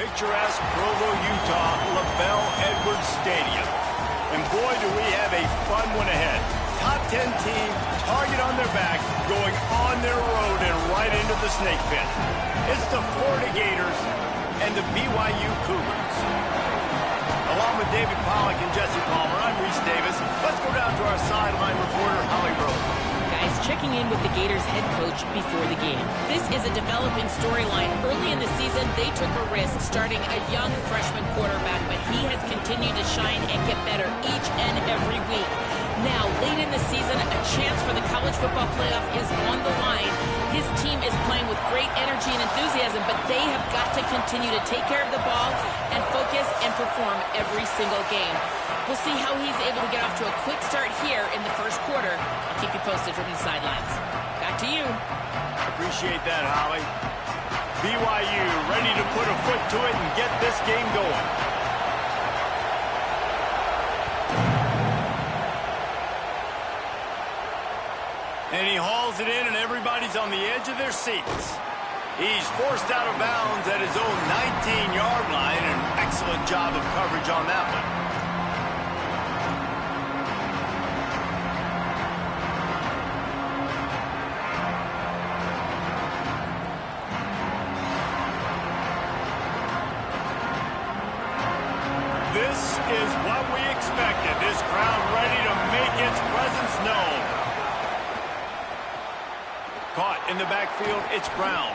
picturesque Provo, Utah, LaBelle Edwards Stadium. And boy, do we have a fun one ahead. Top 10 team, target on their back, going on their road and right into the snake pit. It's the Florida Gators and the BYU Cougars. Along with David Pollack and Jesse Palmer, I'm Reese Davis. Let's go down to our sideline reporter, Holly Rowe. Guys, checking in with the Gators head coach before the game. This is a developing storyline. Early in the season, they took a risk starting a young freshman quarterback, but he has continued to shine and get better each and every week. Now, late in the season, a chance for the college football playoff is on the line. His team is playing with great energy and enthusiasm, but they have got to continue to take care of the ball and focus and perform every single game. We'll see how he's able to get off to a quick start here in the first quarter. I'll keep you posted from the sidelines. Back to you. Appreciate that, Holly. BYU ready to put a foot to it and get this game going. And he hauls it in, and everybody's on the edge of their seats. He's forced out of bounds at his own 19-yard line. An excellent job of coverage on that one. This is what we expected. This crowd ready to make its presence known. Caught in the backfield, it's Brown.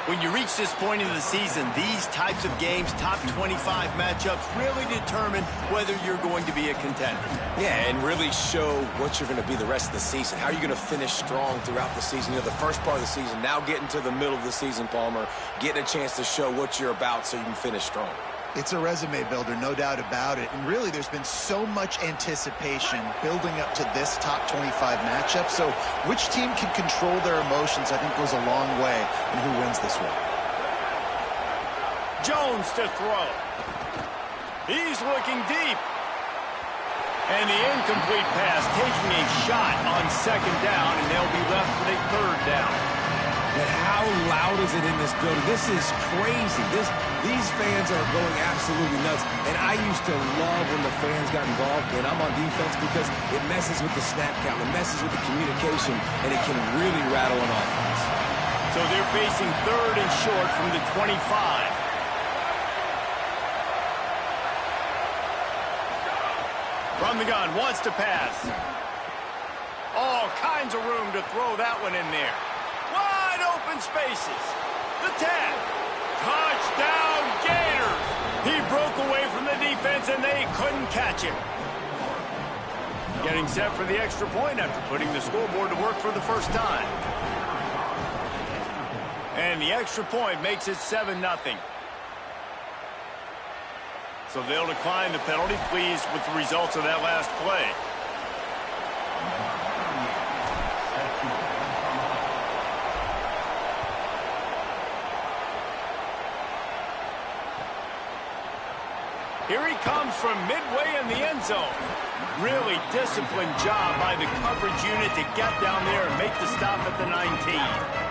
When you reach this point in the season, these types of games, top 25 matchups, really determine whether you're going to be a contender. Yeah, and really show what you're going to be the rest of the season. How are you going to finish strong throughout the season? You know, the first part of the season, now getting to the middle of the season, Palmer, getting a chance to show what you're about so you can finish strong. It's a resume builder, no doubt about it. And really, there's been so much anticipation building up to this top 25 matchup. So which team can control their emotions, I think, goes a long way in who wins this one. Jones to throw. He's looking deep. And the incomplete pass taking a shot on second down, and they'll be left with a third down. But how loud is it in this building? This is crazy. These fans are going absolutely nuts. And I used to love when the fans got involved when I'm on defense because it messes with the snap count, it messes with the communication, and it can really rattle an offense. So they're facing third and short from the 25. From the gun, wants to pass. All kinds of room to throw that one in there. Wide open spaces. The 10. Touchdown, Gators. He broke away from the defense, and they couldn't catch him. Getting set for the extra point after putting the scoreboard to work for the first time. And the extra point makes it 7-0. So they'll decline the penalty, pleased with the results of that last play. Here he comes from midway in the end zone. Really disciplined job by the coverage unit to get down there and make the stop at the 19.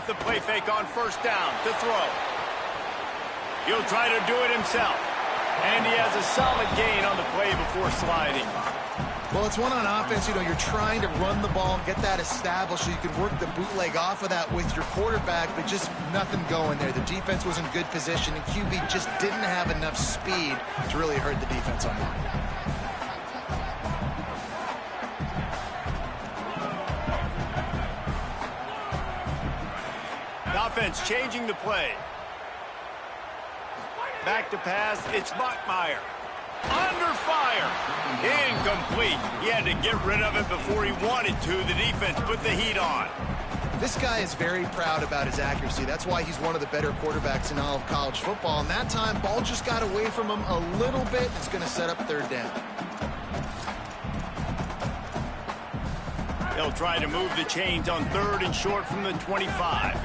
The play fake on first down to throw. He'll try to do it himself. And he has a solid gain on the play before sliding. Well, it's one on offense. You know, you're trying to run the ball and get that established so you can work the bootleg off of that with your quarterback, but just nothing going there. The defense was in good position, and QB just didn't have enough speed to really hurt the defense on that. Offense changing the play. Back to pass, it's Bachmeier. Under fire. Incomplete. He had to get rid of it before he wanted to. The defense put the heat on. This guy is very proud about his accuracy. That's why he's one of the better quarterbacks in all of college football. And that time, ball just got away from him a little bit. It's going to set up third down. They'll try to move the chains on third and short from the 25.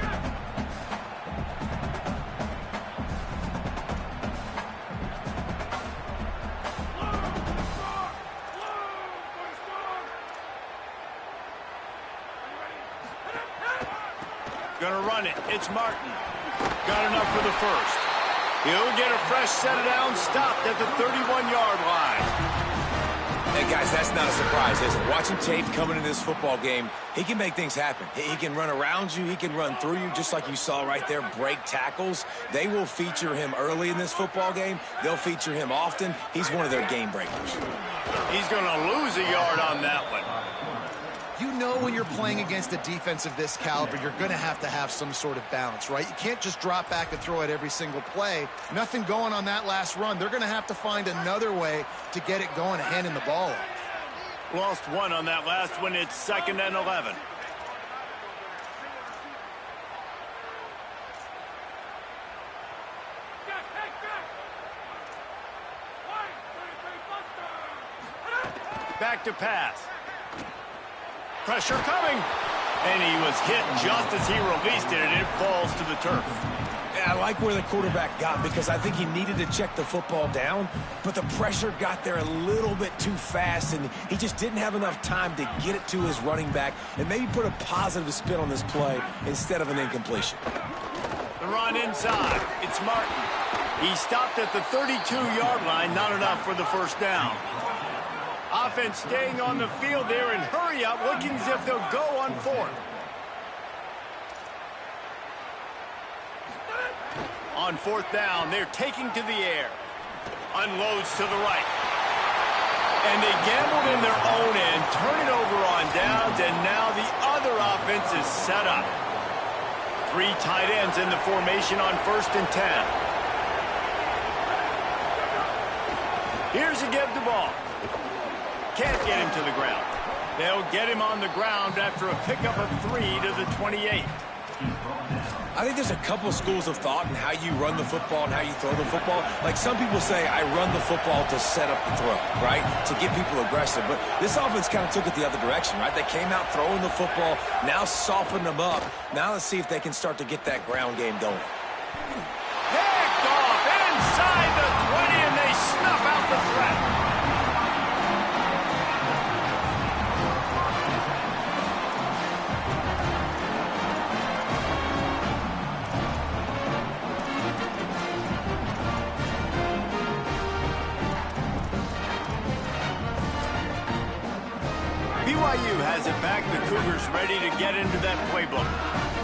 Gonna run it. It's Martin. Got enough for the first. He'll get a fresh set of downs, stopped at the 31-yard line. Hey, guys, that's not a surprise, is it? Watching tape coming into this football game, he can make things happen. He can run around you. He can run through you, just like you saw right there, break tackles. They will feature him early in this football game. They'll feature him often. He's one of their game breakers. He's going to lose a yard on that one. You know when you're playing against a defense of this caliber, you're going to have some sort of balance, right? You can't just drop back and throw it every single play. Nothing going on that last run. They're going to have to find another way to get it going and handing the ball off. Lost one on that last one. It's 2nd and 11. Back to pass. Pressure coming. And he was hit just as he released it, and it falls to the turf. Yeah, I like where the quarterback got because I think he needed to check the football down, but the pressure got there a little bit too fast, and he just didn't have enough time to get it to his running back and maybe put a positive spin on this play instead of an incompletion. The run inside. It's Martin. He stopped at the 32-yard line, not enough for the first down. Offense staying on the field there and hurry up, looking as if they'll go on fourth. On fourth down, they're taking to the air. Unloads to the right. And they gambled in their own end, turn it over on downs, and now the other offense is set up. 3 tight ends in the formation on 1st and 10. Here's a give the ball. Can't get him to the ground. They'll get him on the ground after a pickup of 3 to the 28. I think there's a couple schools of thought in how you run the football and how you throw the football. Like some people say, I run the football to set up the throw, right? To get people aggressive. But this offense kind of took it the other direction, right? They came out throwing the football, now softened them up. Now let's see if they can start to get that ground game going. Picked off inside the 20, and they snuff out the threat. BYU has it back. The Cougars ready to get into that playbook.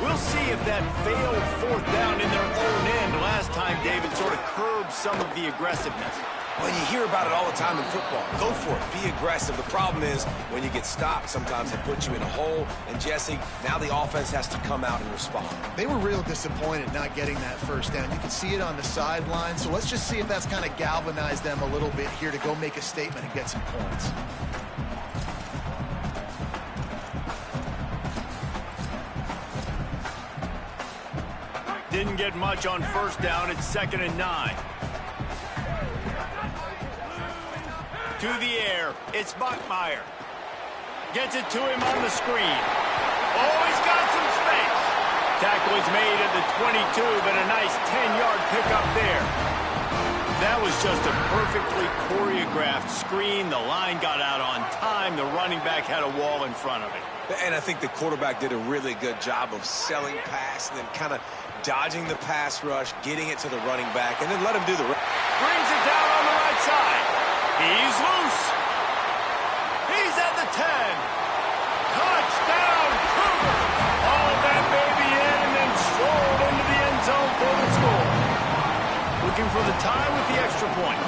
We'll see if that failed fourth down in their own end last time, David, sort of curbed some of the aggressiveness. Well, you hear about it all the time in football. Go for it. Be aggressive. The problem is when you get stopped, sometimes it puts you in a hole. And, Jesse, now the offense has to come out and respond. They were real disappointed not getting that first down. You can see it on the sideline. So let's just see if that's kind of galvanized them a little bit here to go make a statement and get some points. Didn't get much on first down. It's 2nd and 9. To the air. It's Buckmeyer. Gets it to him on the screen. Oh, he's got some space. Tackle is made at the 22, but a nice 10-yard pickup there. That was just a perfectly choreographed screen. The line got out on time. The running back had a wall in front of it. And I think the quarterback did a really good job of selling pass and then kind of dodging the pass rush, getting it to the running back, and then let him do the rest. Brings it down on the right side. He's loose. He's at the 10. Touchdown, Cougars. All that baby in and then strolled into the end zone for the score. Looking for the tie with the extra point.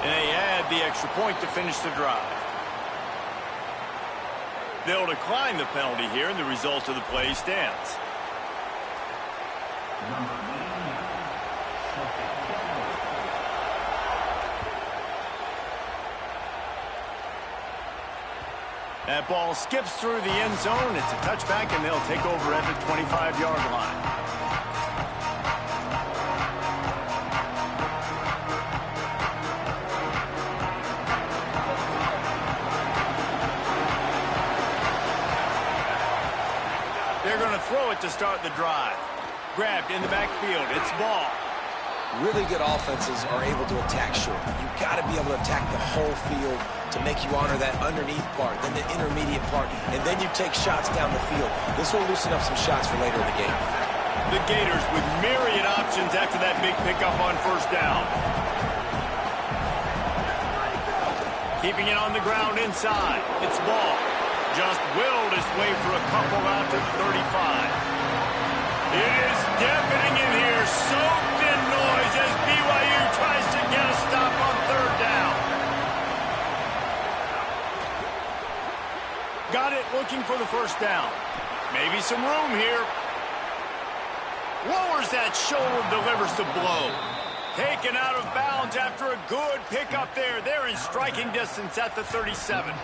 And they add the extra point to finish the drive. They'll decline the penalty here, and the result of the play stands. That ball skips through the end zone. It's a touchback, and they'll take over at the 25-yard line. They're going to throw it to start the drive. Grabbed in the backfield. It's ball. Really good offenses are able to attack short. You've got to be able to attack the whole field to make you honor that underneath part, then the intermediate part, and then you take shots down the field. This will loosen up some shots for later in the game. The Gators with myriad options after that big pickup on first down. Keeping it on the ground inside. It's ball. Just willed his way for a couple out to the 35. It is deafening in here, soaked in noise as BYU tries to get a stop on third down. Got it, looking for the first down. Maybe some room here. Lowers that shoulder, delivers the blow. Taken out of bounds after a good pickup there. They're in striking distance at the 37.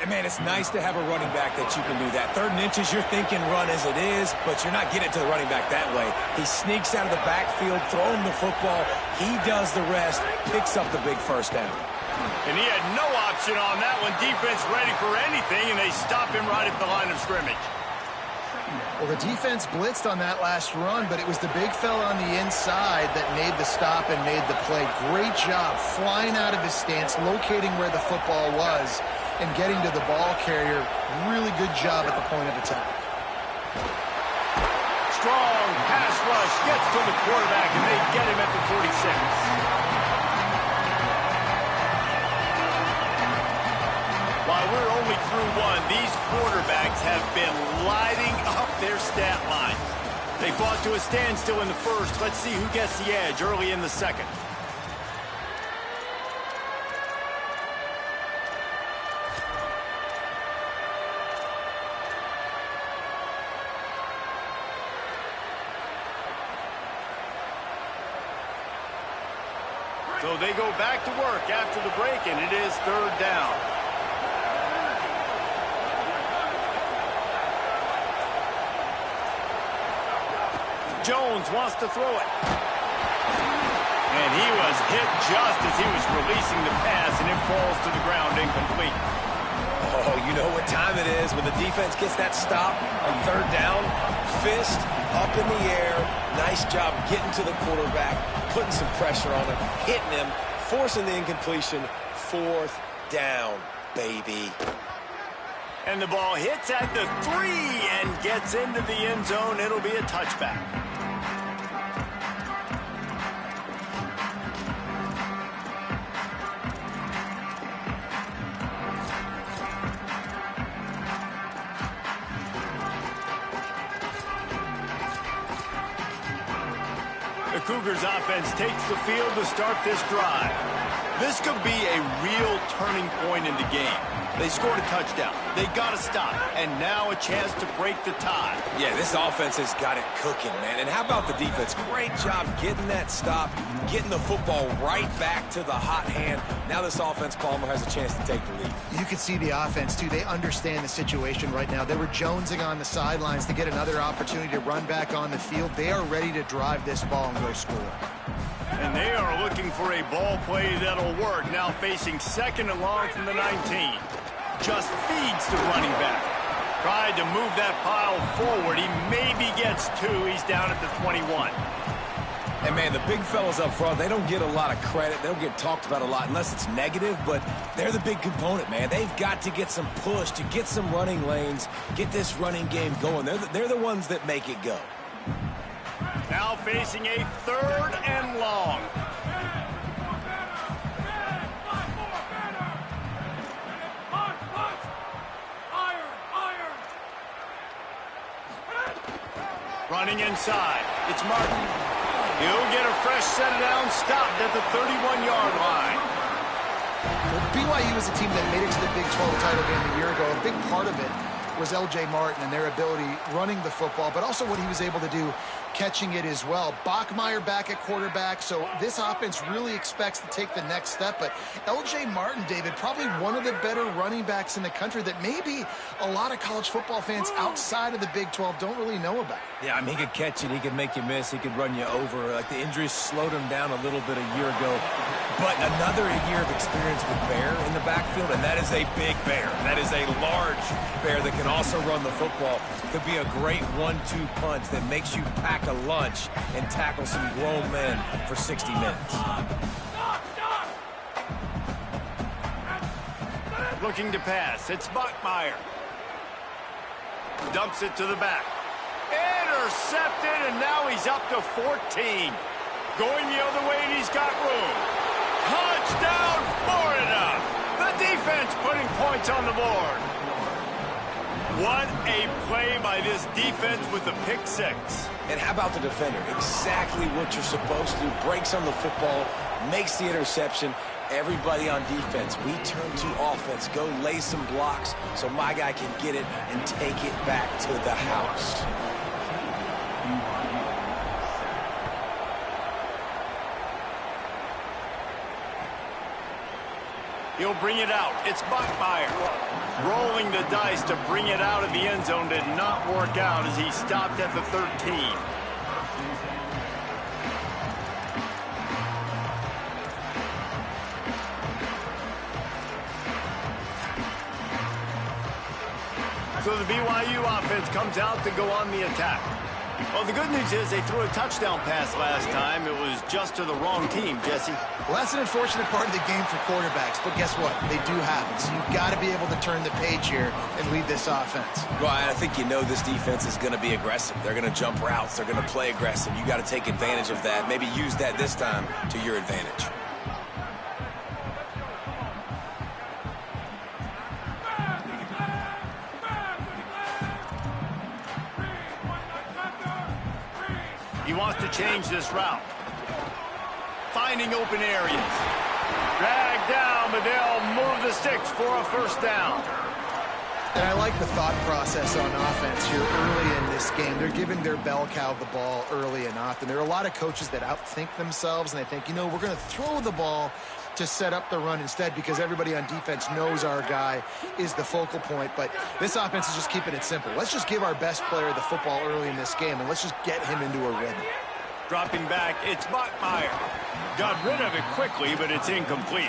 And, man, it's nice to have a running back that you can do that. 3rd and inches, you're thinking run as it is, but you're not getting it to the running back that way. He sneaks out of the backfield, throwing the football. He does the rest, picks up the big first down. And he had no option on that one. Defense ready for anything, and they stop him right at the line of scrimmage. Well, the defense blitzed on that last run, but it was the big fella on the inside that made the stop and made the play. Great job flying out of his stance, locating where the football was, and getting to the ball carrier. Really good job at the point of attack. Strong pass rush gets to the quarterback, and they get him at the 46. While we're only through one, these quarterbacks have been lighting up their stat line. They fought to a standstill in the first. Let's see who gets the edge early in the second. So they go back to work after the break, and it is third down. Jones wants to throw it. And he was hit just as he was releasing the pass, and it falls to the ground incomplete. Oh, you know what time it is when the defense gets that stop on third down. Fist up in the air. Nice job getting to the quarterback, putting some pressure on him, hitting him, forcing the incompletion. 4th down, baby. And the ball hits at the 3 and gets into the end zone. It'll be a touchback. The Cougars offense takes the field to start this drive. This could be a real turning point in the game. They scored a touchdown. They got a stop. And now a chance to break the tie. Yeah, this offense has got it cooking, man. And how about the defense? Great job getting that stop, getting the football right back to the hot hand. Now this offense, Palmer, has a chance to take the lead. You can see the offense, too. They understand the situation right now. They were jonesing on the sidelines to get another opportunity to run back on the field. They are ready to drive this ball and go score. And they are looking for a ball play that'll work. Now facing 2nd and long from the 19. Just feeds the running back. Tried to move that pile forward. He maybe gets 2. He's down at the 21. And, man, the big fellas up front, they don't get a lot of credit. They don't get talked about a lot unless it's negative, but they're the big component, man. They've got to get some push, to get some running lanes, get this running game going. They're the ones that make it go. Now facing a 3rd and long. Running inside. It's Martin. He'll get a fresh set down, stopped at the 31-yard line. Well, BYU was a team that made it to the Big 12 title game a year ago. A big part of it was L.J. Martin and their ability running the football, but also what he was able to do catching it as well. Bachmeier back at quarterback, so this offense really expects to take the next step. But L.J. Martin, David, probably one of the better running backs in the country that maybe a lot of college football fans outside of the Big 12 don't really know about. Yeah, I mean, he could catch it. He could make you miss. He could run you over. Like, the injuries slowed him down a little bit a year ago. But another year of experience with Bear in the backfield, and that is a big Bear. That is a large Bear that can also run the football. Could be a great 1-2 punch that makes you pack a lunch and tackle some grown men for 60 minutes. Looking to pass. It's Bachmeier. Dumps it to the back. Intercepted, and now he's up to 14. Going the other way, and he's got room. Touchdown, Florida! The defense putting points on the board. What a play by this defense with the pick six. And how about the defender? Exactly what you're supposed to do. Breaks on the football, makes the interception. Everybody on defense, we turn to offense. Go lay some blocks so my guy can get it and take it back to the house. He'll bring it out. It's Bachmeier. Rolling the dice to bring it out of the end zone did not work out as he stopped at the 13. So the BYU offense comes out to go on the attack. Well, the good news is they threw a touchdown pass last time. It was just to the wrong team, Jesse. Well, that's an unfortunate part of the game for quarterbacks, but guess what? They do happen. So you've got to be able to turn the page here and lead this offense. Well, I think you know this defense is going to be aggressive. They're going to jump routes. They're going to play aggressive. You got to take advantage of that. Maybe use that this time to your advantage. He wants to change this route. Finding open areas. Dragged down, but they'll move the sticks for a first down. And I like the thought process on offense here early in this game. They're giving their bell cow the ball early and often. There are a lot of coaches that outthink themselves, and they think, you know, we're going to throw the ball to set up the run instead because everybody on defense knows our guy is the focal point. But this offense is just keeping it simple. Let's just give our best player the football early in this game, and let's just get him into a rhythm. Dropping back, it's Bachmeier. Got rid of it quickly, but it's incomplete.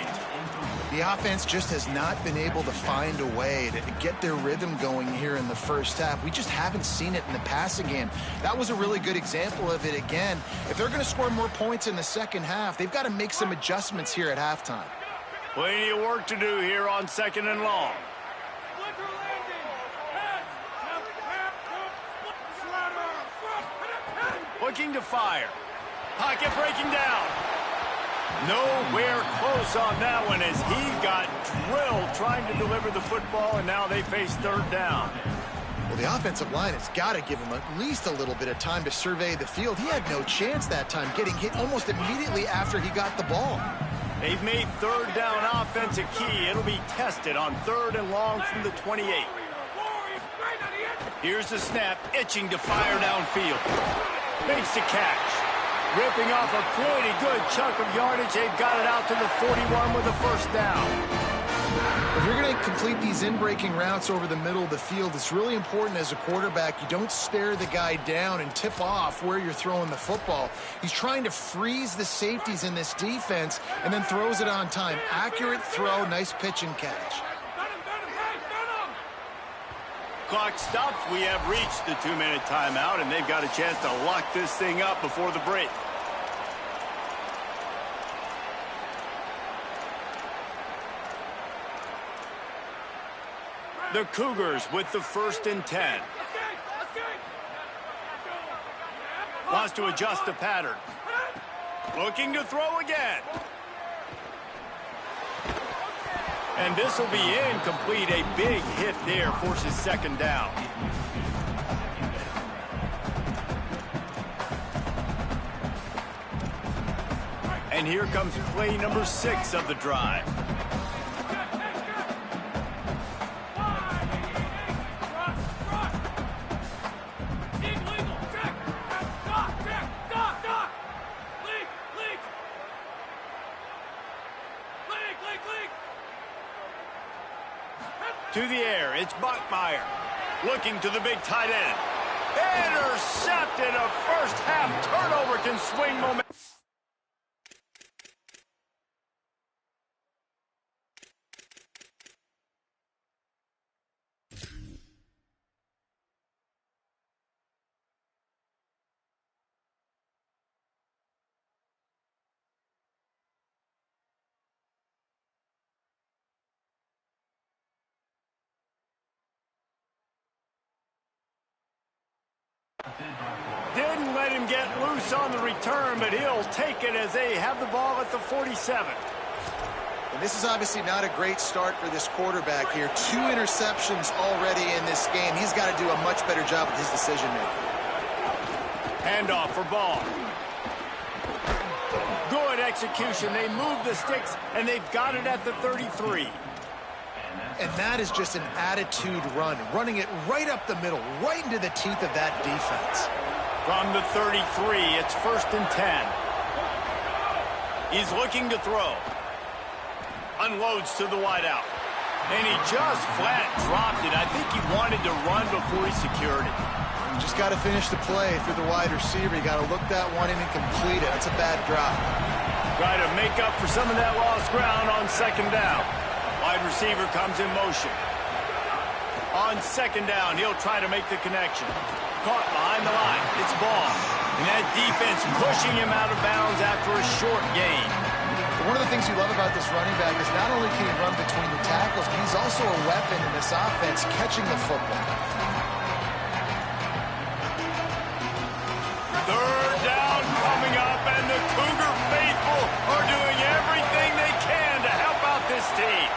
The offense just has not been able to find a way to get their rhythm going here in the first half. We just haven't seen it in the passing game. That was a really good example of it again. If they're going to score more points in the second half, they've got to make some adjustments here at halftime. Plenty of work to do here on 2nd and long. Looking to fire. Pocket breaking down. Nowhere close on that one as he got drilled trying to deliver the football, and now they face 3rd down. Well, the offensive line has got to give him at least a little bit of time to survey the field. He had no chance that time, getting hit almost immediately after he got the ball. They've made 3rd down offense a key. It'll be tested on 3rd and long from the 28. Here's the snap, itching to fire downfield. Makes the catch. Ripping off a pretty good chunk of yardage. They've got it out to the 41 with a first down. If you're going to complete these in-breaking routes over the middle of the field, it's really important as a quarterback you don't stare the guy down and tip off where you're throwing the football. He's trying to freeze the safeties in this defense and then throws it on time. Accurate throw, nice pitch and catch. Clock stops. We have reached the 2-minute timeout, and they've got a chance to lock this thing up before the break. The Cougars with the 1st and 10. Wants to adjust the pattern. Looking to throw again. And this will be incomplete. A big hit there forces 2nd down. And here comes play number 6 of the drive. Through the air, it's Bachmeier. Looking to the big tight end. Intercepted. A first half turnover can swing momentum. Didn't let him get loose on the return, but he'll take it as they have the ball at the 47. And this is obviously not a great start for this quarterback here. 2 interceptions already in this game. He's got to do a much better job with his decision-making. Handoff for Ball. Good execution. They move the sticks, and they've got it at the 33. And that is just an attitude run, running it right up the middle, right into the teeth of that defense. From the 33, it's 1st and 10. He's looking to throw. Unloads to the wideout. And he just flat dropped it. I think he wanted to run before he secured it. You just got to finish the play through the wide receiver. You got to look that one in and complete it. That's a bad drop. Try to make up for some of that lost ground on 2nd down. Wide receiver comes in motion. On 2nd down, he'll try to make the connection. Caught behind the line. It's Ball. And that defense pushing him out of bounds after a short gain. One of the things you love about this running back is not only can he run between the tackles, but he's also a weapon in this offense catching the football. 3rd down coming up, and the Cougar faithful are doing everything they can to help out this team.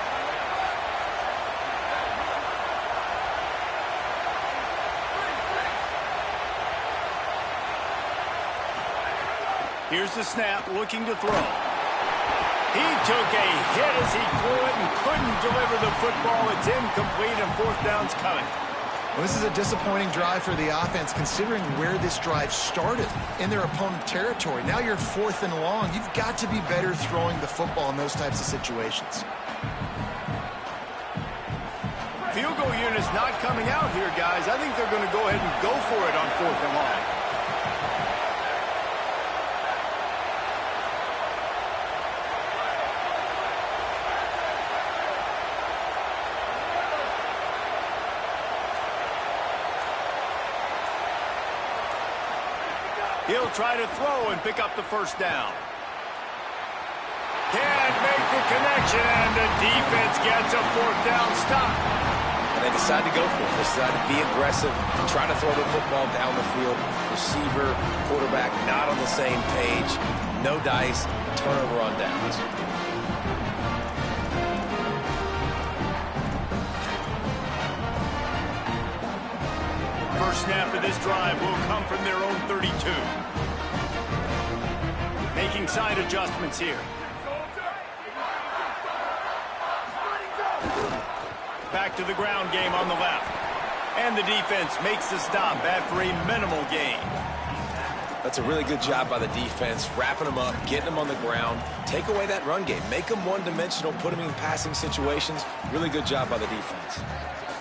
Here's the snap, looking to throw. He took a hit as he threw it and couldn't deliver the football. It's incomplete, and 4th down's coming. Well, this is a disappointing drive for the offense, considering where this drive started, in their opponent territory. Now you're 4th and long. You've got to be better throwing the football in those types of situations. Field goal unit's not coming out here, guys. I think they're going to go ahead and go for it on 4th and long. He'll try to throw and pick up the 1st down. Can't make the connection, and the defense gets a 4th down stop. And they decide to go for it. They decide to be aggressive, try to throw the football down the field. Receiver, quarterback, not on the same page. No dice, turnover on downs. First snap of this drive will come from their own 32. Making side adjustments here. Back to the ground game on the left. And the defense makes the stop after a minimal gain. That's a really good job by the defense, wrapping them up, getting them on the ground. Take away that run game. Make them one-dimensional, put them in passing situations. Really good job by the defense.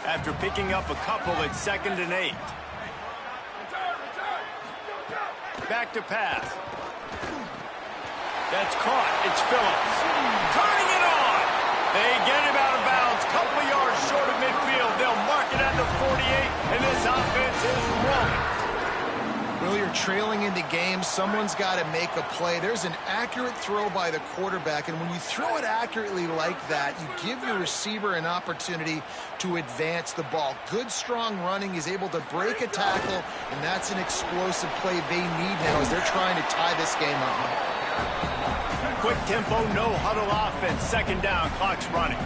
After picking up a couple at 2nd and 8. Back to pass. That's caught. It's Phillips. Turning it on. They get him out of bounds. Couple of yards short of midfield. They'll mark it at the 48, and this offense is rolling. Well, you're trailing in the game. Someone's got to make a play. There's an accurate throw by the quarterback, and when you throw it accurately like that, you give your receiver an opportunity to advance the ball. Good, strong running. He's able to break a tackle, and that's an explosive play they need now as they're trying to tie this game up. Quick tempo, no huddle offense. 2nd down, clock's running.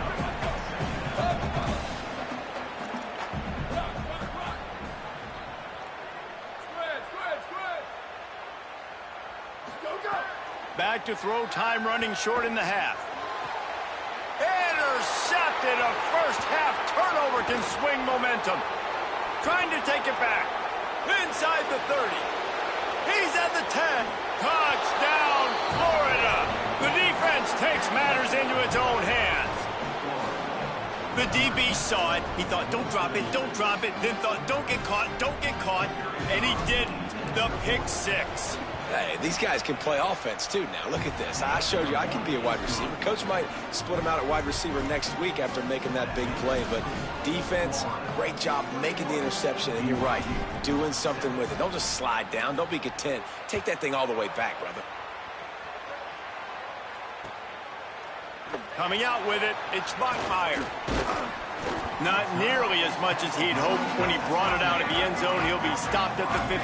Back to throw, time running short in the half. Intercepted. A first half turnover can swing momentum. Trying to take it back. Inside the 30. He's at the 10. Touchdown, Florida. The defense takes matters into its own hands. The DB saw it. He thought, don't drop it, don't drop it. Then thought, don't get caught, don't get caught. And he didn't. The pick six. Hey, these guys can play offense, too, now. Look at this. I showed you I can be a wide receiver. Coach might split him out at wide receiver next week after making that big play. But defense, great job making the interception. And you're right, doing something with it. Don't just slide down. Don't be content. Take that thing all the way back, brother. Coming out with it, it's Bachmeier. Not nearly as much as he'd hoped when he brought it out of the end zone. He'll be stopped at the 15.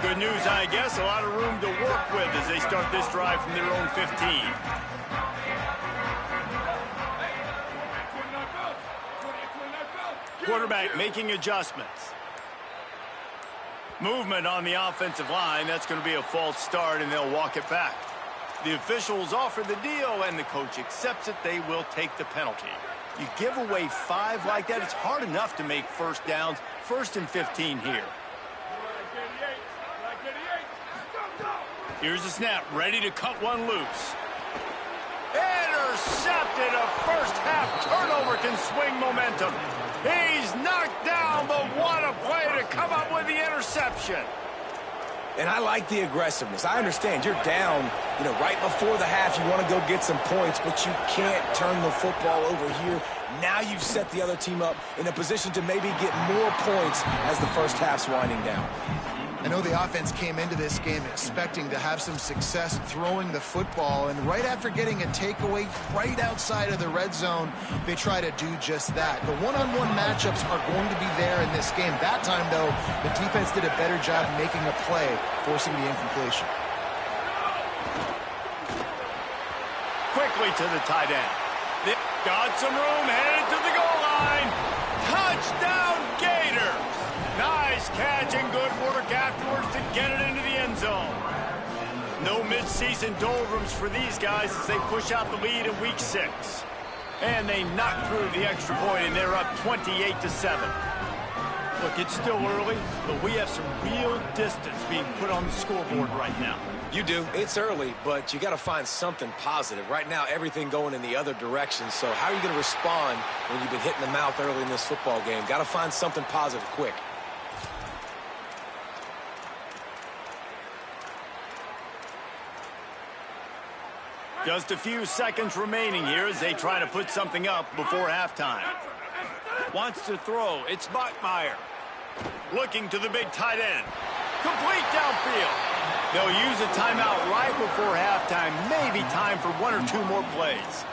Good news, I guess. A lot of room to work with as they start this drive from their own 15. Quarterback making adjustments. Movement on the offensive line. That's going to be a false start, and they'll walk it back. The officials offer the deal, and the coach accepts it. They will take the penalty. You give away 5 like that, it's hard enough to make first downs. 1st and 15 here. Here's the snap, ready to cut one loose. Intercepted. A first half turnover can swing momentum. He's knocked down, but what a play to come up with the interception. And I like the aggressiveness. I understand you're down, right before the half. You want to go get some points, but you can't turn the football over here. Now you've set the other team up in a position to maybe get more points as the first half's winding down. I know the offense came into this game expecting to have some success throwing the football, and right after getting a takeaway right outside of the red zone, they try to do just that. The one-on-one matchups are going to be there in this game. That time, though, the defense did a better job making a play, forcing the incompletion. Quickly to the tight end. They've got some room, headed to the goal line. Touchdown, Gators! Nice catch and good work afterwards to get it into the end zone. No midseason doldrums for these guys as they push out the lead in week 6. And they knock through the extra point, and they're up 28-7. Look, it's still early, but we have some real distance being put on the scoreboard right now. You do. It's early, but you got to find something positive. Right now, everything going in the other direction. So how are you going to respond when you've been hit in the mouth early in this football game? Got to find something positive quick. Just a few seconds remaining here as they try to put something up before halftime. Wants to throw. It's Bachmeier. Looking to the big tight end. Complete downfield. They'll use a timeout right before halftime. Maybe time for 1 or 2 more plays.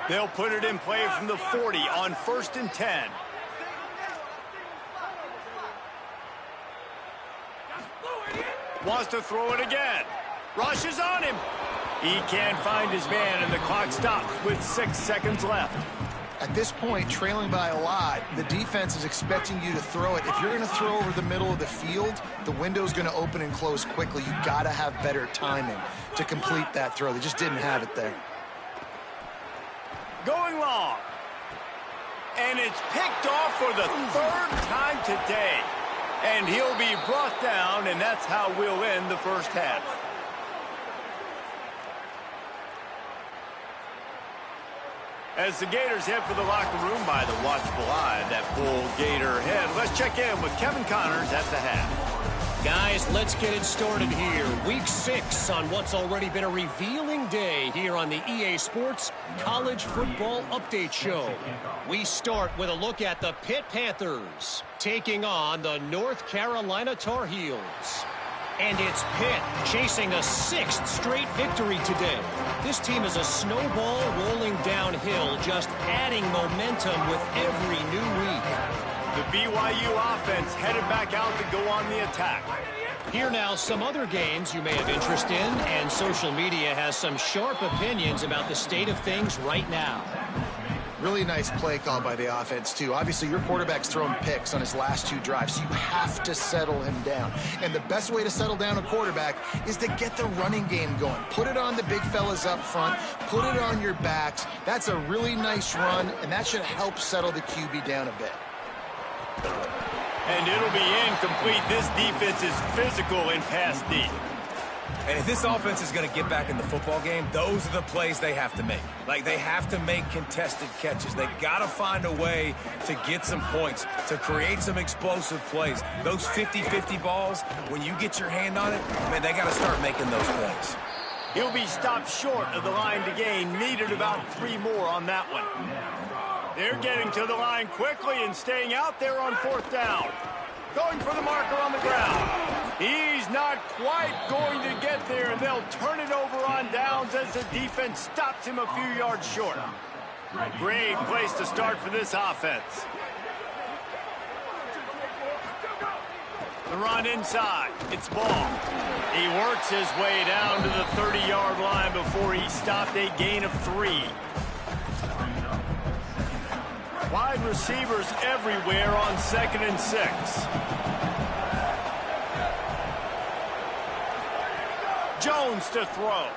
They'll put it in play from the 40 on 1st and 10. Wants to throw it again. Rushes on him. He can't find his man, and the clock stops with 6 seconds left. At this point, trailing by a lot, the defense is expecting you to throw it. If you're going to throw over the middle of the field, the window's going to open and close quickly. You got to have better timing to complete that throw. They just didn't have it there. Going long. And it's picked off for the 3rd time today. And he'll be brought down, and that's how we'll end the first half. As the Gators head for the locker room by the watchful eye of that full Gator head, let's check in with Kevin Connors at the half. Guys, let's get it started here. Week 6 on what's already been a revealing day here on the EA Sports College Football Update Show. We start with a look at the Pitt Panthers taking on the North Carolina Tar Heels. And it's Pitt chasing a 6th straight victory today. This team is a snowball rolling downhill, just adding momentum with every new week. The BYU offense headed back out to go on the attack. Here now some other games you may have interest in, and social media has some sharp opinions about the state of things right now. Really nice play call by the offense, too. Obviously, your quarterback's thrown picks on his last 2 drives, so you have to settle him down. And the best way to settle down a quarterback is to get the running game going. Put it on the big fellas up front. Put it on your backs. That's a really nice run, and that should help settle the QB down a bit. And it'll be incomplete. This defense is physical in pass deep. And if this offense is going to get back in the football game, those are the plays they have to make. Like, they have to make contested catches. They got to find a way to get some points, to create some explosive plays. Those 50-50 balls, when you get your hand on it, man, they got to start making those plays. He'll be stopped short of the line to gain. Needed about 3 more on that one. They're getting to the line quickly and staying out there on 4th down. Going for the marker on the ground. He's not quite going to get there, and they'll turn it over on downs as the defense stops him a few yards short. Great place to start for this offense. The run inside. It's ball. He works his way down to the 30-yard line before he stopped, a gain of 3. Wide receivers everywhere on 2nd and 6. Jones to throw.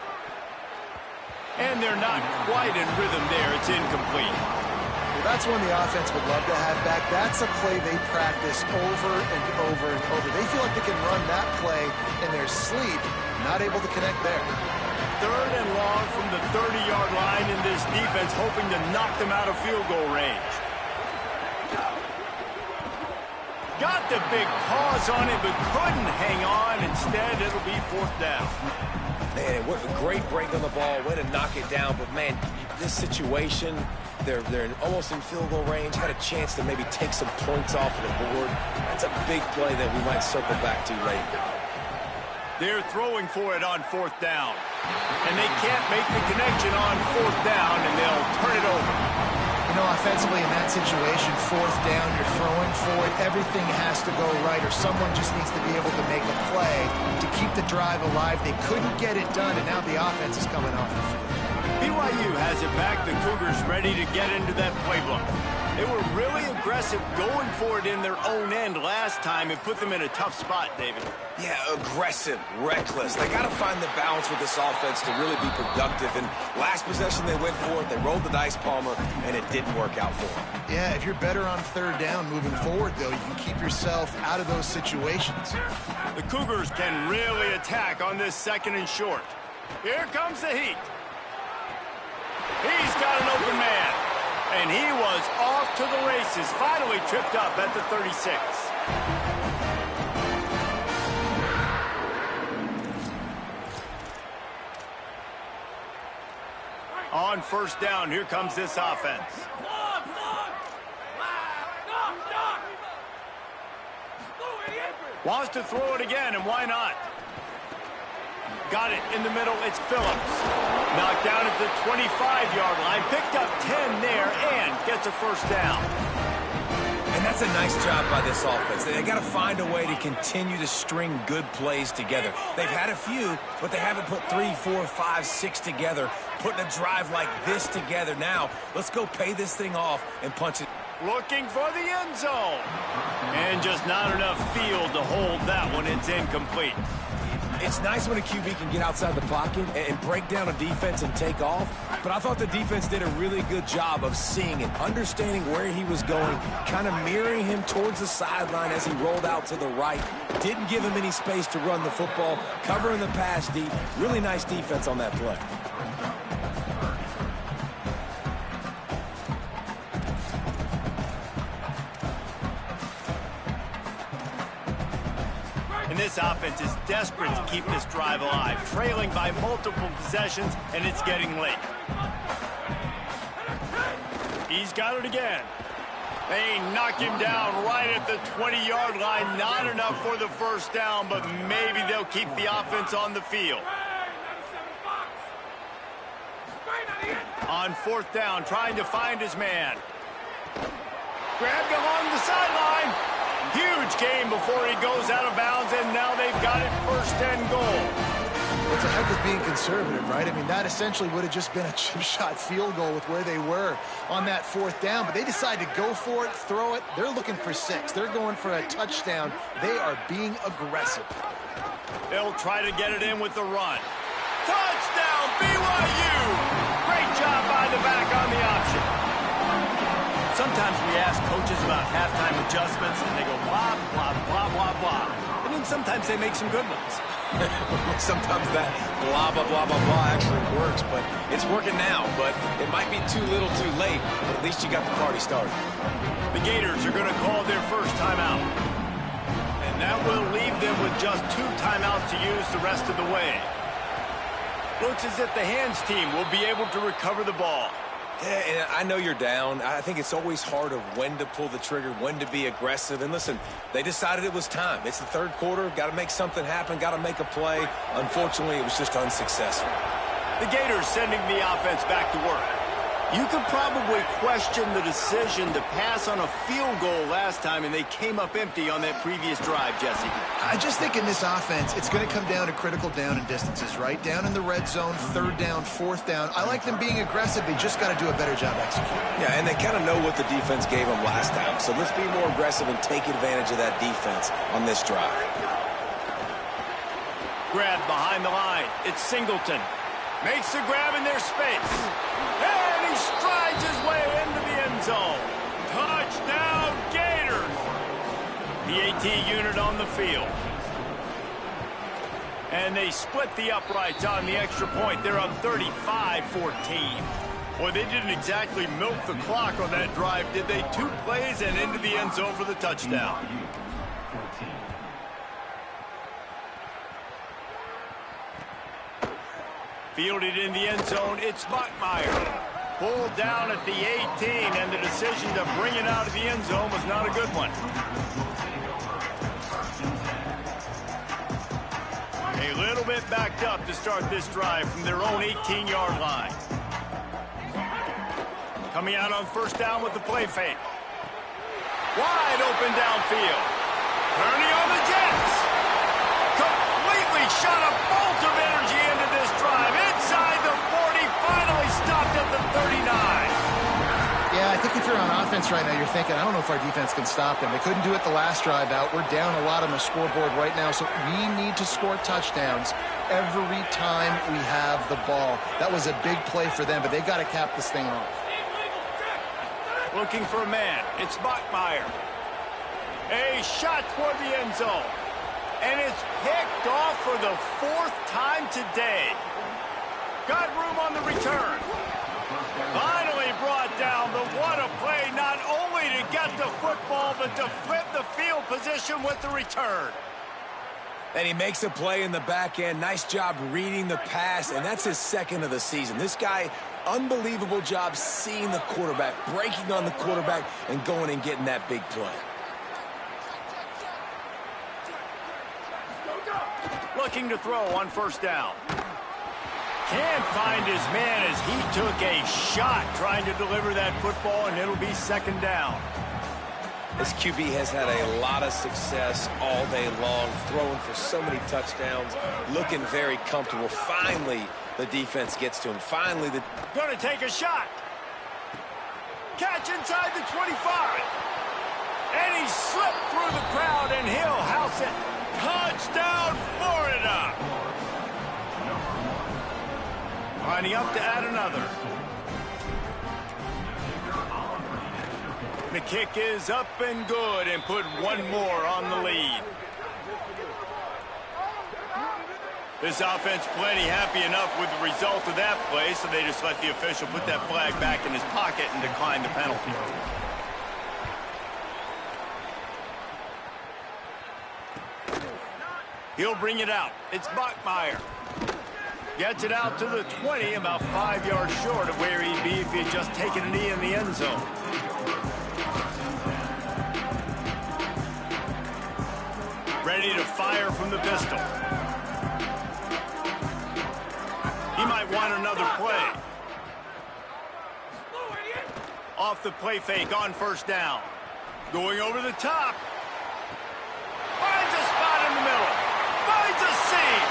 And they're not quite in rhythm there. It's incomplete. Well, that's one the offense would love to have back. That's a play they practice over and over and over. They feel like they can run that play in their sleep, not able to connect there. 3rd and long from the 30-yard line in this defense, hoping to knock them out of field goal range. Got the big paws on it, but couldn't hang on. Instead, it'll be 4th down. Man, what a great break on the ball. Way to knock it down. But, man, this situation, they're almost in field goal range. Had a chance to maybe take some points off of the board. That's a big play that we might circle back to later. They're throwing for it on 4th down. And they can't make the connection on 4th down, and they'll turn it over. You know, offensively in that situation, 4th down, you're throwing for it. Everything has to go right, or someone just needs to be able to make a play to keep the drive alive. They couldn't get it done, and now the offense is coming off the field. BYU has it back. The Cougars ready to get into that playbook. They were really aggressive going for it in their own end last time. It put them in a tough spot, David. Yeah, aggressive, reckless. They got to find the balance with this offense to really be productive. And last possession they went for it, they rolled the dice, Palmer, and it didn't work out for them. Yeah, if you're better on 3rd down moving forward, though, you can keep yourself out of those situations. The Cougars can really attack on this 2nd and short. Here comes the heat. He's got an open man. And he was off to the races, finally tripped up at the 36. On 1st down, here comes this offense. Wants to throw it again, and why not? Got it in the middle. It's Phillips. Knocked down at the 25-yard line. Picked up 10 there and gets a 1st down. And that's a nice job by this offense. They got to find a way to continue to string good plays together. They've had a few, but they haven't put 3, 4, 5, 6 together. Putting a drive like this together. Now, let's go pay this thing off and punch it. Looking for the end zone. And just not enough field to hold that one. It's incomplete. It's nice when a QB can get outside the pocket and break down a defense and take off, but I thought the defense did a really good job of seeing and understanding where he was going, kind of mirroring him towards the sideline as he rolled out to the right. Didn't give him any space to run the football, covering the pass deep. Really nice defense on that play. This offense is desperate to keep this drive alive, trailing by multiple possessions, and it's getting late. He's got it again. They knock him down right at the 20-yard line. Not enough for the 1st down, but maybe they'll keep the offense on the field. On 4th down, trying to find his man. Grabbed along the sideline. Huge gain before he goes out of bounds, and now they've got it 1st and goal. It's a heck of being conservative, right? I mean, that essentially would have just been a chip shot field goal with where they were on that 4th down, but they decided to go for it, throw it. They're looking for 6. They're going for a touchdown. They are being aggressive. They'll try to get it in with the run. Touchdown, BYU! Great job by the back on the option. Sometimes we ask coaches about halftime adjustments, and they go blah, blah, blah, blah, blah. And then sometimes they make some good ones. Sometimes that blah, blah, blah, blah, blah actually works, but it's working now. But it might be too little too late, but at least you got the party started. The Gators are going to call their first timeout. And that will leave them with just 2 timeouts to use the rest of the way. Looks as if the hands team will be able to recover the ball. Yeah, and I know you're down. I think it's always hard of when to pull the trigger, when to be aggressive. And listen, they decided it was time. It's the 3rd quarter. Got to make something happen. Got to make a play. Unfortunately, it was just unsuccessful. The Gators sending the offense back to work. You could probably question the decision to pass on a field goal last time, and they came up empty on that previous drive, Jesse. I just think in this offense, it's going to come down to critical down and distances, right? Down in the red zone, 3rd down, 4th down. I like them being aggressive. They just got to do a better job executing. Yeah, and they kind of know what the defense gave them last time. So let's be more aggressive and take advantage of that defense on this drive. Grab behind the line. It's Singleton. Makes the grab in their space. And he strides his way into the end zone. Touchdown, Gators! The AT unit on the field. And they split the uprights on the extra point. They're up 35-14. Boy, they didn't exactly milk the clock on that drive, did they? 2 plays and into the end zone for the touchdown. Fielded in the end zone, it's Buckmeyer. Pulled down at the 18, and the decision to bring it out of the end zone was not a good one. A little bit backed up to start this drive from their own 18-yard line. Coming out on 1st down with the play fake. Wide open downfield. Turning on the Jets. Completely shot a bolt of energy into this drive. Inside the 40, finally stopped at the 39. Yeah, I think if you're on offense right now, you're thinking, I don't know if our defense can stop them. They couldn't do it the last drive out. We're down a lot on the scoreboard right now, so we need to score touchdowns every time we have the ball. That was a big play for them, but they got to cap this thing off. Looking for a man. It's Buckmeyer. A shot toward the end zone. And it's picked off for the 4th time today. Got room on the return. Finally brought down, but what a play, not only to get the football, but to flip the field position with the return. And he makes a play in the back end. Nice job reading the pass, and that's his 2nd of the season. This guy, unbelievable job seeing the quarterback, breaking on the quarterback, and going and getting that big play. Looking to throw on 1st down. Can't find his man as he took a shot trying to deliver that football, and it'll be 2nd down. This QB has had a lot of success all day long, throwing for so many touchdowns, looking very comfortable. Finally, the defense gets to him. Finally, Going to take a shot. Catch inside the 25. And he slipped through the crowd, and he'll house it. Touchdown, Florida! Lining up to add another. The kick is up and good, and put 1 more on the lead. This offense plenty happy enough with the result of that play, so they just let the official put that flag back in his pocket and decline the penalty. He'll bring it out. It's Buckmeyer. Gets it out to the 20, about 5 yards short of where he'd be if he had just taken a knee in the end zone. Ready to fire from the pistol. He might want another play. Off the play fake on 1st down. Going over the top. Finds a spot in the middle. Finds a seam.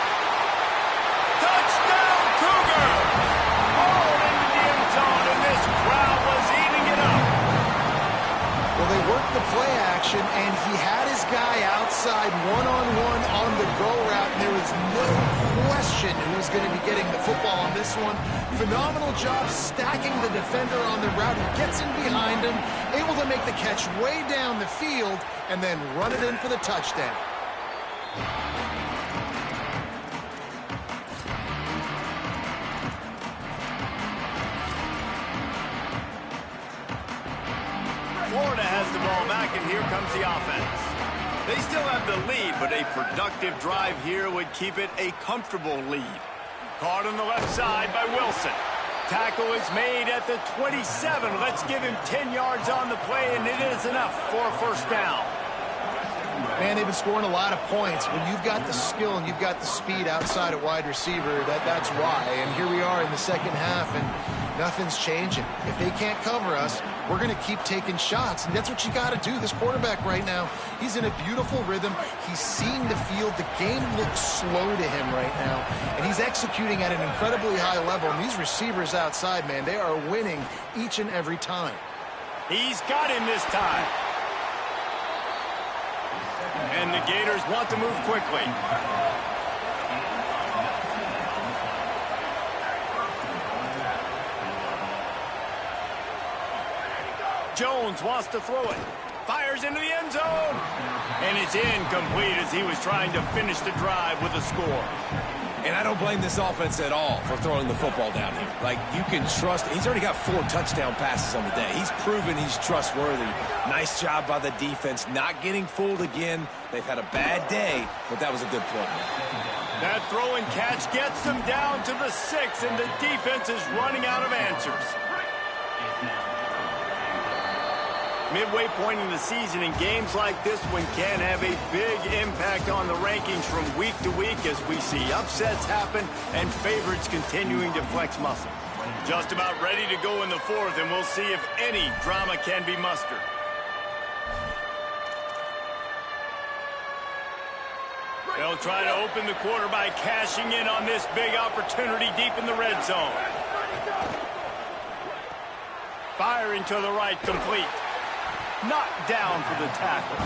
inside one-on-one on the go route, and there was no question who was going to be getting the football on this one. Phenomenal job stacking the defender on the route. He gets in behind him, able to make the catch way down the field, and then run it in for the touchdown. Florida has the ball back, and here comes the offense. They still have the lead, but a productive drive here would keep it a comfortable lead. Caught on the left side by Wilson. Tackle is made at the 27. Let's give him 10 yards on the play, and it is enough for a first down. Man, they've been scoring a lot of points. When you've got the skill and you've got the speed outside at wide receiver, that's why. And here we are in the second half, and nothing's changing. If they can't cover us, we're going to keep taking shots, and that's what you got to do. This quarterback right now, he's in a beautiful rhythm. He's seeing the field. The game looks slow to him right now, and he's executing at an incredibly high level. And these receivers outside, man, they are winning each and every time. He's got him this time. And the Gators want to move quickly. Jones wants to throw it. Fires into the end zone. And it's incomplete as he was trying to finish the drive with a score. And I don't blame this offense at all for throwing the football down here. Like, you can trust. He's already got 4 touchdown passes on the day. He's proven he's trustworthy. Nice job by the defense, not getting fooled again. They've had a bad day, but that was a good play. That throw and catch gets them down to the 6, and the defense is running out of answers. Midway point in the season, and games like this one can have a big impact on the rankings from week to week as we see upsets happen and favorites continuing to flex muscle. Just about ready to go in the 4th, and we'll see if any drama can be mustered. They'll try to open the quarter by cashing in on this big opportunity deep in the red zone. Firing to the right, complete. Knocked down for the tackle.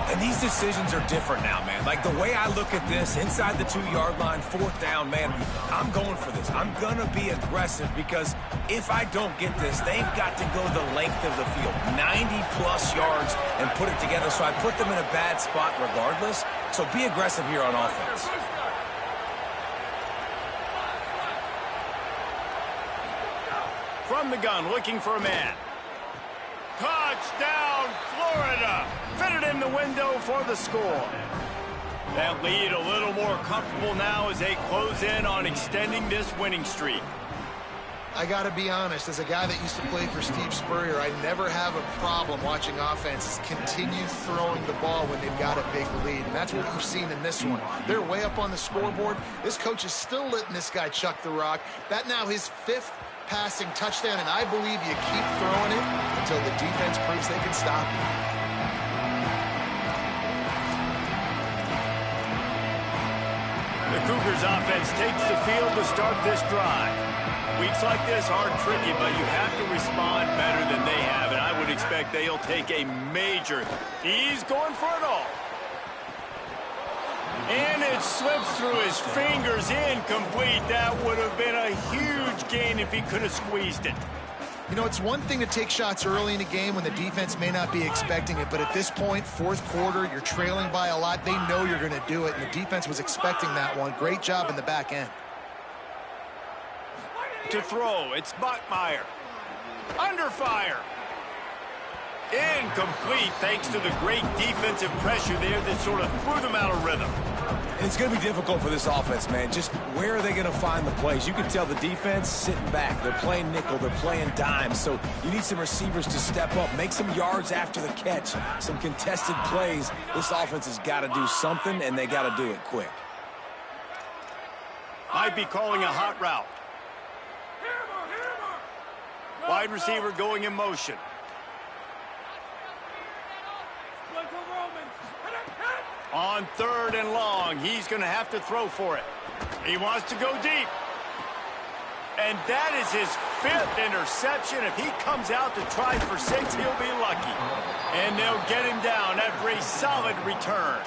And these decisions are different now, man. Like, the way I look at this, inside the 2-yard line, 4th down, man, I'm going for this. I'm going to be aggressive because if I don't get this, they've got to go the length of the field, 90-plus yards, and put it together. So I put them in a bad spot regardless. So be aggressive here on offense. From the gun, looking for a man. Touchdown, Florida! Fitted in the window for the score. That lead a little more comfortable now as they close in on extending this winning streak. I got to be honest, as a guy that used to play for Steve Spurrier, I never have a problem watching offenses continue throwing the ball when they've got a big lead. And that's what we've seen in this one. They're way up on the scoreboard. This coach is still letting this guy chuck the rock. That now his 5th passing touchdown, and I believe you keep throwing it until the defense proves they can stop you. The Cougars offense takes the field to start this drive. Weeks like this are tricky, but you have to respond better than they have, and I would expect they'll take a major. He's going for it all. And it slips through his fingers, incomplete. That would have been a huge gain if he could have squeezed it. You know, it's one thing to take shots early in a game when the defense may not be expecting it, but at this point, 4th quarter, you're trailing by a lot. They know you're going to do it, and the defense was expecting that one. Great job in the back end. To throw, it's Bachmeier. Under fire. Incomplete thanks to the great defensive pressure there that sort of threw them out of rhythm. And it's going to be difficult for this offense, man. Just where are they going to find the plays? You can tell the defense sitting back. They're playing nickel. They're playing dime. So you need some receivers to step up, make some yards after the catch, some contested plays. This offense has got to do something, and they got to do it quick. Might be calling a hot route. Wide receiver going in motion. On 3rd and long, he's going to have to throw for it. He wants to go deep. And that is his 5th interception. If he comes out to try for 6, he'll be lucky. And they'll get him down after a solid return.